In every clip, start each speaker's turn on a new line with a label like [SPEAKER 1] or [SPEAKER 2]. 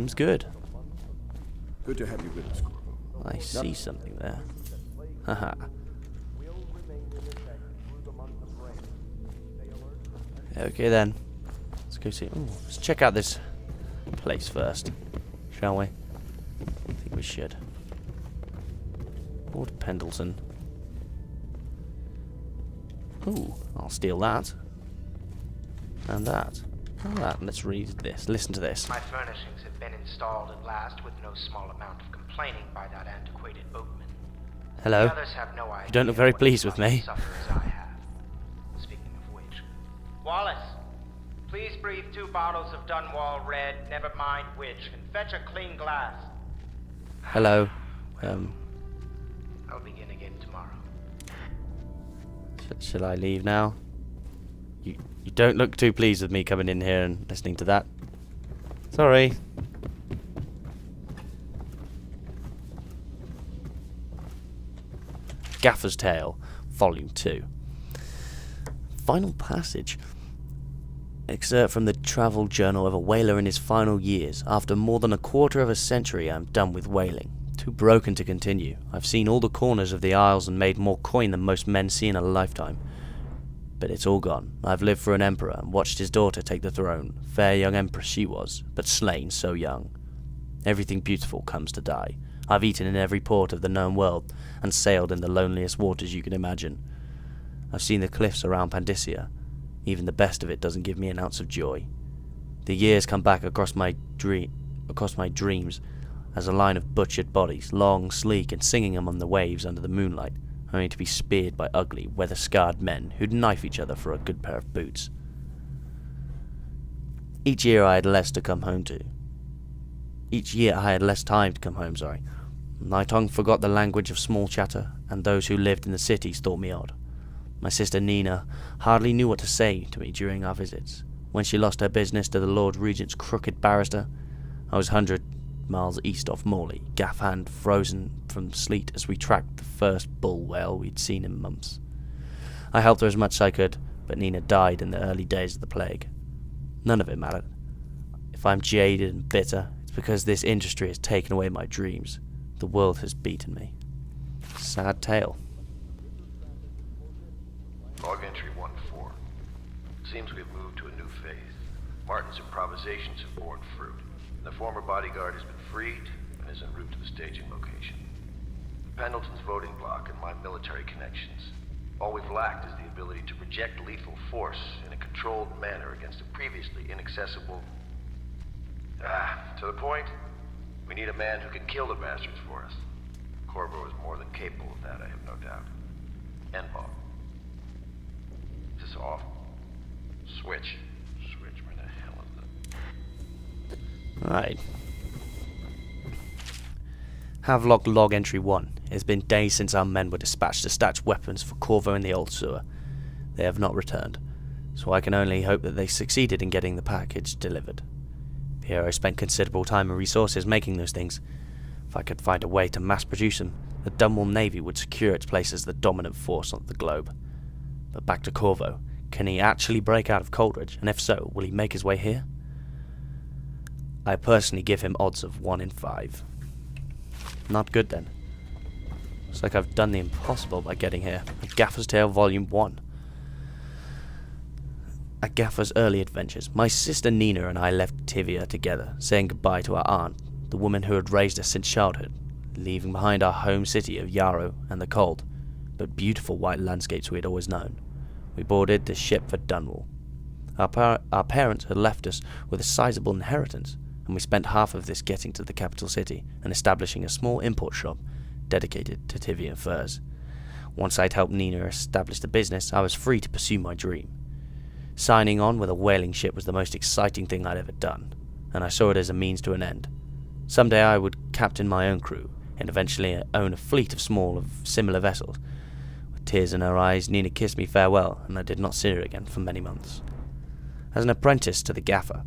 [SPEAKER 1] seems good.
[SPEAKER 2] Good to have you with us, Corvo.
[SPEAKER 1] I see something there. Haha. Okay then. Let's go see. Ooh, let's check out this place first, shall we? I think we should. Lord Pendleton. Ooh, I'll steal that. And that. And that. Let's read this. Listen to this.
[SPEAKER 3] My furnishings have been installed at last with no small amount of complaining by that antiquated boatman.
[SPEAKER 1] Hello.
[SPEAKER 3] The others have no idea.
[SPEAKER 1] You don't look very
[SPEAKER 3] what
[SPEAKER 1] pleased with me.
[SPEAKER 3] suffer as I have. Speaking of which, Wallace, please breathe 2 bottles of Dunwall Red, never mind which, and fetch a clean glass.
[SPEAKER 1] Hello.
[SPEAKER 3] I'll begin again tomorrow.
[SPEAKER 1] Shall I leave now? You don't look too pleased with me coming in here and listening to that. Sorry. Gaffer's Tale, Volume 2. Final passage. Excerpt from the travel journal of a whaler in his final years. After more than a quarter of a century, I am done with whaling. Too broken to continue. I've seen all the corners of the isles and made more coin than most men see in a lifetime. But it's all gone. I've lived for an emperor and watched his daughter take the throne. Fair young Empress she was, but slain so young. Everything beautiful comes to die. I've eaten in every port of the known world and sailed in the loneliest waters you can imagine. I've seen the cliffs around Pandysia. Even the best of it doesn't give me an ounce of joy. The years come back across my dreams as a line of butchered bodies, long, sleek, and singing among the waves under the moonlight, only to be speared by ugly, weather-scarred men who'd knife each other for a good pair of boots. Each year I had less time to come home, sorry. My tongue forgot the language of small chatter, and those who lived in the cities thought me odd. My sister Nina hardly knew what to say to me during our visits. When she lost her business to the Lord Regent's crooked barrister, I was 100 miles east of Morley, gaff hand frozen from sleet as we tracked the first bull whale we'd seen in months. I helped her as much as I could, but Nina died in the early days of the plague. None of it mattered. If I'm jaded and bitter, it's because this industry has taken away my dreams. The world has beaten me. Sad tale.
[SPEAKER 4] Log entry 1-4. Seems we've moved to a new phase. Martin's improvisations have borne fruit. The former bodyguard has been freed and is en route to the staging location. Pendleton's voting block and my military connections. All we've lacked is the ability to project lethal force in a controlled manner against a previously inaccessible... to the point, we need a man who can kill the bastards for us. Corvo is more than capable of that, I have no doubt. N-Ball. Is this off? Switch. Switch, where the hell is it?
[SPEAKER 1] Right. Havelock log entry 1. It has been days since our men were dispatched to snatch weapons for Corvo in the old sewer. They have not returned, so I can only hope that they succeeded in getting the package delivered. Pierro spent considerable time and resources making those things. If I could find a way to mass produce them, the Dunwall Navy would secure its place as the dominant force on the globe. But back to Corvo. Can he actually break out of Coldridge, and if so, will he make his way here? I personally give him odds of 1 in 5. Not good then. Looks like I've done the impossible by getting here. A Gaffer's Tale Volume 1. At Gaffer's early adventures, my sister Nina and I left Tivia together, saying goodbye to our aunt, the woman who had raised us since childhood, leaving behind our home city of Yarrow and the cold, but beautiful white landscapes we had always known. We boarded the ship for Dunwall. Our parents had left us with a sizable inheritance, and we spent half of this getting to the capital city and establishing a small import shop dedicated to Tivian furs. Once I'd helped Nina establish the business, I was free to pursue my dream. Signing on with a whaling ship was the most exciting thing I'd ever done, and I saw it as a means to an end. Someday I would captain my own crew, and eventually own a fleet of similar vessels. With tears in her eyes, Nina kissed me farewell, and I did not see her again for many months. As an apprentice to the gaffer,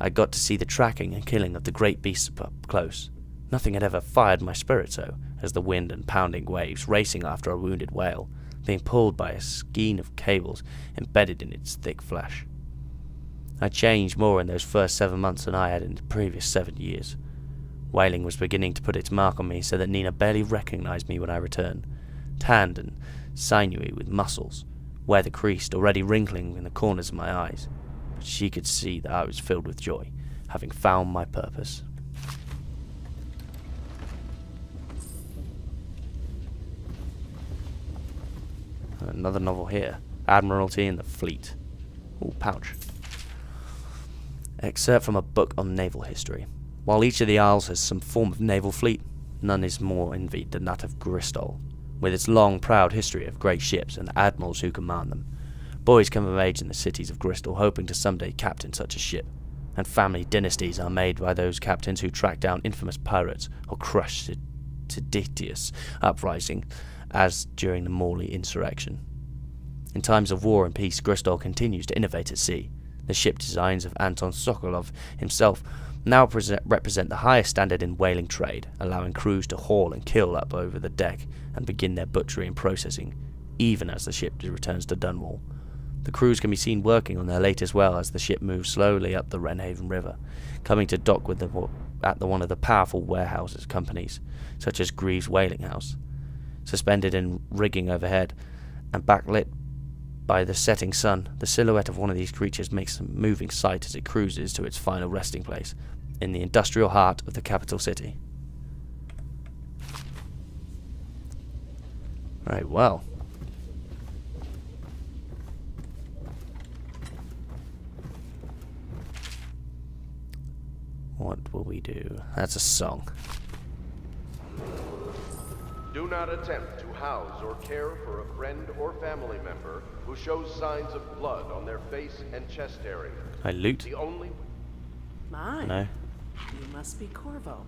[SPEAKER 1] I got to see the tracking and killing of the great beasts up close. Nothing had ever fired my spirit so, as the wind and pounding waves racing after a wounded whale, being pulled by a skein of cables embedded in its thick flesh. I changed more in those first 7 months than I had in the previous 7 years. Whaling was beginning to put its mark on me so that Nina barely recognized me when I returned, tanned and sinewy with muscles, weather creased, already wrinkling in the corners of my eyes. But she could see that I was filled with joy, having found my purpose. Another novel here. Admiralty and the Fleet. Ooh, pouch. Excerpt from a book on naval history. While each of the Isles has some form of naval fleet, none is more envied than that of Bristol, with its long, proud history of great ships and admirals who command them. Boys come of age in the cities of Bristol hoping to someday captain such a ship, and family dynasties are made by those captains who track down infamous pirates or crush seditious uprising, as during the Morley insurrection. In times of war and peace, Bristol continues to innovate at sea. The ship designs of Anton Sokolov himself now represent the highest standard in whaling trade, allowing crews to haul and kill up over the deck and begin their butchery and processing, even as the ship returns to Dunwall. The crews can be seen working on their latest well as the ship moves slowly up the Wrenhaven River, coming to dock with one of the powerful warehouses companies, such as Greaves Whaling House. Suspended in rigging overhead and backlit by the setting sun, the silhouette of one of these creatures makes a moving sight as it cruises to its final resting place in the industrial heart of the capital city. Right, well. What will we do? That's a song.
[SPEAKER 5] Do not attempt to house or care for a friend or family member who shows signs of blood on their face and chest area.
[SPEAKER 1] I loot?
[SPEAKER 5] The only...
[SPEAKER 6] Mine.
[SPEAKER 1] No.
[SPEAKER 6] You must be Corvo.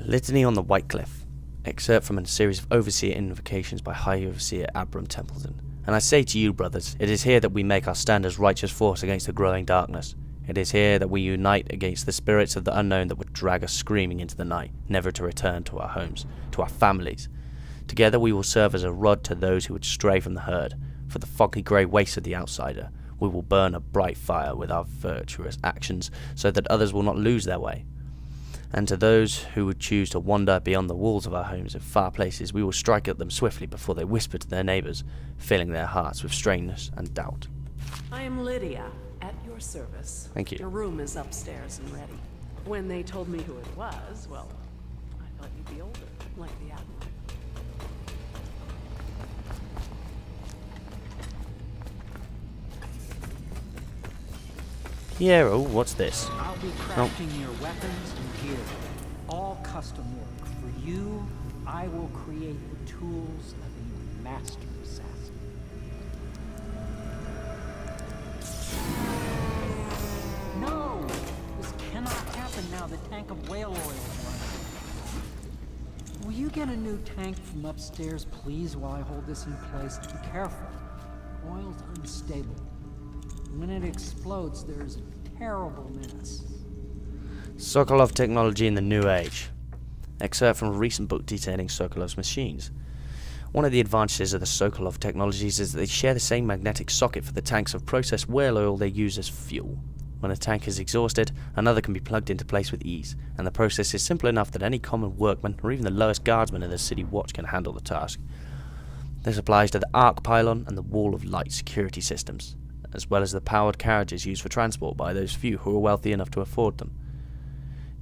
[SPEAKER 1] Litany on the White Cliff. Excerpt from a series of Overseer invocations by High Overseer Abram Templeton. And I say to you, brothers, it is here that we make our stand as righteous force against the growing darkness. It is here that we unite against the spirits of the unknown that would drag us screaming into the night, never to return to our homes, to our families. Together we will serve as a rod to those who would stray from the herd. For the foggy grey waste of the outsider, we will burn a bright fire with our virtuous actions so that others will not lose their way. And to those who would choose to wander beyond the walls of our homes in far places, we will strike at them swiftly before they whisper to their neighbours, filling their hearts with strangeness and doubt.
[SPEAKER 6] I am Lydia, at your service.
[SPEAKER 1] Thank you.
[SPEAKER 6] Your room is upstairs and ready. When they told me who it was, well, I thought you'd be older, like the Admiral.
[SPEAKER 1] Pierro, what's this?
[SPEAKER 7] I'll be crafting your weapons and gear. All custom work. For you, I will create the tools of a master assassin. No! This cannot happen now. The tank of whale oil is running. Will you get a new tank from upstairs, please, while I hold this in place? Be careful. Oil's unstable. When it explodes, there's a terrible mess.
[SPEAKER 1] Sokolov technology in the New Age. Excerpt from a recent book detailing Sokolov's machines. One of the advantages of the Sokolov technologies is that they share the same magnetic socket for the tanks of processed whale oil they use as fuel. When a tank is exhausted, another can be plugged into place with ease, and the process is simple enough that any common workman, or even the lowest guardsman in the city watch, can handle the task. This applies to the arc pylon and the wall of light security systems, as well as the powered carriages used for transport by those few who are wealthy enough to afford them.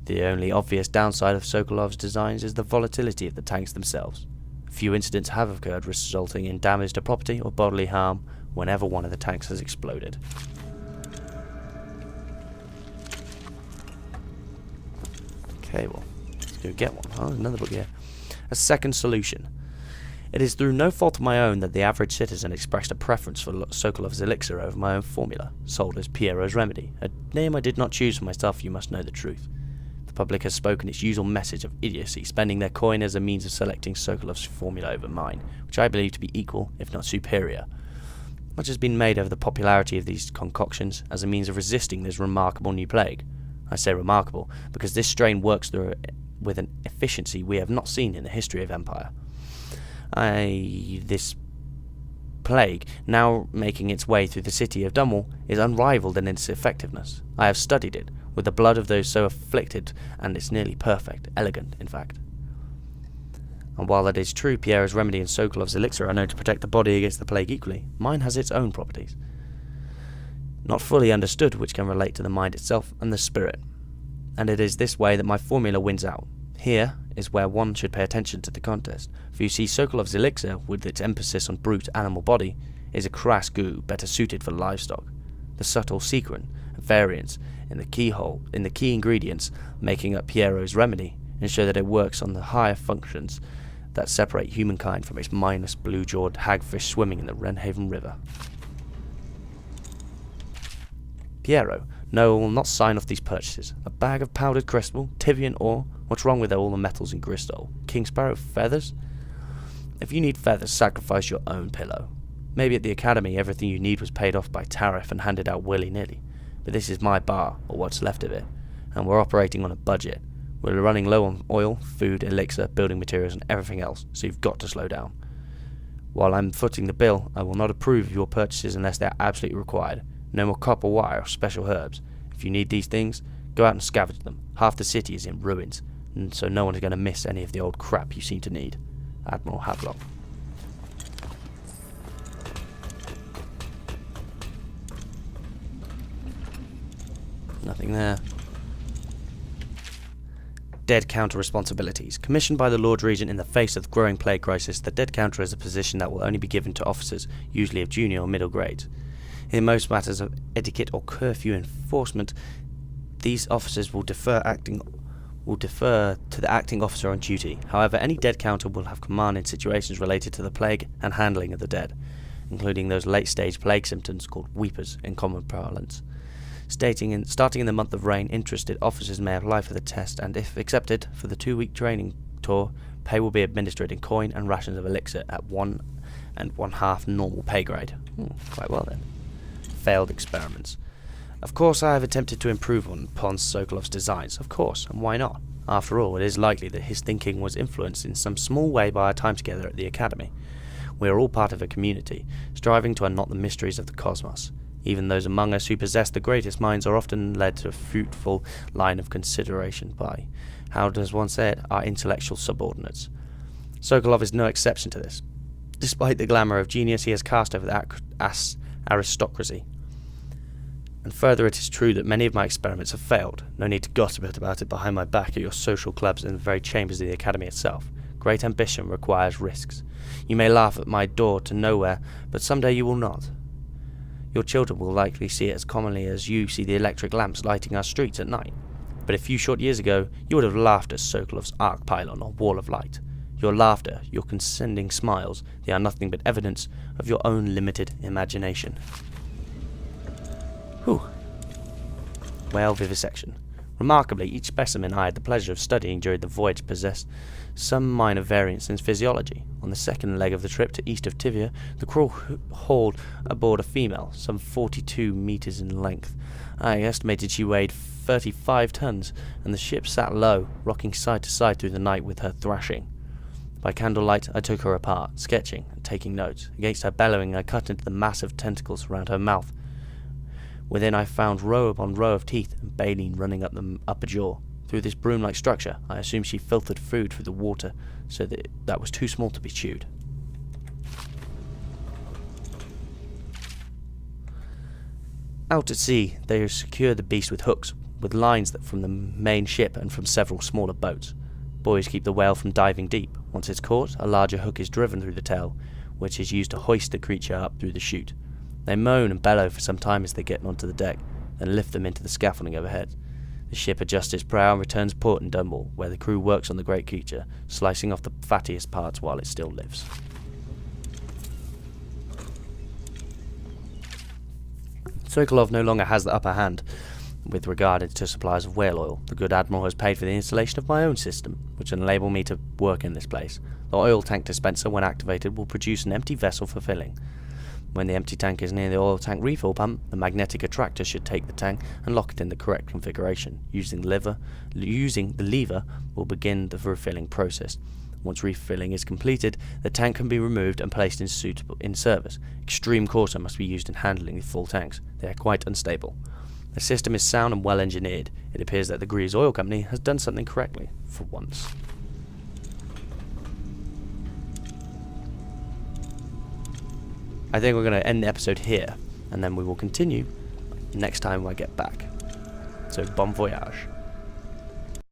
[SPEAKER 1] The only obvious downside of Sokolov's designs is the volatility of the tanks themselves. Few incidents have occurred resulting in damage to property or bodily harm whenever one of the tanks has exploded. Okay, well, let's go get one. Oh, there's another book here. A second solution. It is through no fault of my own that the average citizen expressed a preference for Sokolov's elixir over my own formula, sold as Pierro's remedy, a name I did not choose for myself, you must know the truth. The public has spoken its usual message of idiocy, spending their coin as a means of selecting Sokolov's formula over mine, which I believe to be equal, if not superior. Much has been made of the popularity of these concoctions as a means of resisting this remarkable new plague. I say remarkable because this strain works with an efficiency we have not seen in the history of Empire. This plague now making its way through the city of Dunwall is unrivaled in its effectiveness. I have studied it, with the blood of those so afflicted, and it's nearly perfect, elegant, in fact. And while it is true Pierro's remedy and Sokolov's elixir are known to protect the body against the plague equally, mine has its own properties, not fully understood, which can relate to the mind itself and the spirit. And it is this way that my formula wins out. Here is where one should pay attention to the contest, for you see Sokolov's elixir, with its emphasis on brute animal body, is a crass goo better suited for livestock. The subtle secret and variance in the key ingredients making up Pierro's remedy ensure that it works on the higher functions that separate humankind from its mindless blue-jawed hagfish swimming in the Wrenhaven River. Pierro, no, I will not sign off these purchases. A bag of powdered crystal, Tivian ore. What's wrong with all the metals in Gristol? King Sparrow feathers? If you need feathers, sacrifice your own pillow. Maybe at the academy everything you need was paid off by tariff and handed out willy-nilly. But this is my bar, or what's left of it, and we're operating on a budget. We're running low on oil, food, elixir, building materials, and everything else, so you've got to slow down. While I'm footing the bill, I will not approve of your purchases unless they are absolutely required. No more copper wire or special herbs. If you need these things, go out and scavenge them. Half the city is in ruins, and so no one is going to miss any of the old crap you seem to need. Admiral Havelock. Nothing there. Dead Counter responsibilities. Commissioned by the Lord Regent in the face of the growing plague crisis, the Dead Counter is a position that will only be given to officers, usually of junior or middle grades. In most matters of etiquette or curfew enforcement, these officers will defer to the acting officer on duty. However, any Dead Counter will have command in situations related to the plague and handling of the dead, including those late-stage plague symptoms called weepers in common parlance. Starting in the month of rain, interested officers may apply for the test, and if accepted for the 2-week training tour, pay will be administered in coin and rations of elixir at 1 1/2 normal pay grade. Quite well then. Failed experiments. Of course, I have attempted to improve upon Sokolov's designs, of course, and why not? After all, it is likely that his thinking was influenced in some small way by our time together at the Academy. We are all part of a community, striving to unknot the mysteries of the cosmos. Even those among us who possess the greatest minds are often led to a fruitful line of consideration by, how does one say it, our intellectual subordinates. Sokolov is no exception to this. Despite the glamour of genius he has cast over the aristocracy. And further, it is true that many of my experiments have failed. No need to gossip about it behind my back at your social clubs and the very chambers of the Academy itself. Great ambition requires risks. You may laugh at my door to nowhere, but someday you will not. Your children will likely see it as commonly as you see the electric lamps lighting our streets at night. But a few short years ago, you would have laughed at Sokolov's arc pylon or wall of light. Your laughter, your condescending smiles, they are nothing but evidence of your own limited imagination. Whew. Whale vivisection. Remarkably, each specimen I had the pleasure of studying during the voyage possessed some minor variance in physiology. On the second leg of the trip to east of Tivia, the crew hauled aboard a female, some 42 meters in length. I estimated she weighed 35 tons, and the ship sat low, rocking side to side through the night with her thrashing. By candlelight, I took her apart, sketching and taking notes. Against her bellowing, I cut into the massive tentacles around her mouth. Within, I found row upon row of teeth and baleen running up the upper jaw. Through this broom-like structure, I assumed she filtered food through the water, so that was too small to be chewed. Out at sea, they secure the beast with hooks, with lines that from the main ship and from several smaller boats. Boys keep the whale from diving deep. Once it's caught, a larger hook is driven through the tail, which is used to hoist the creature up through the chute. They moan and bellow for some time as they get onto the deck, then lift them into the scaffolding overhead. The ship adjusts its prow and returns port in Dunwall, where the crew works on the great creature, slicing off the fattiest parts while it still lives. Sokolov no longer has the upper hand with regard to supplies of whale oil. The good Admiral has paid for the installation of my own system, which will enable me to work in this place. The oil tank dispenser, when activated, will produce an empty vessel for filling. When the empty tank is near the oil tank refill pump, the magnetic attractor should take the tank and lock it in the correct configuration. Using the lever will begin the refilling process. Once refilling is completed, the tank can be removed and placed in service. Extreme caution must be used in handling the full tanks. They are quite unstable. The system is sound and well engineered. It appears that the Grease Oil Company has done something correctly, for once. I think we're going to end the episode here, and then we will continue next time I get back. So, bon voyage.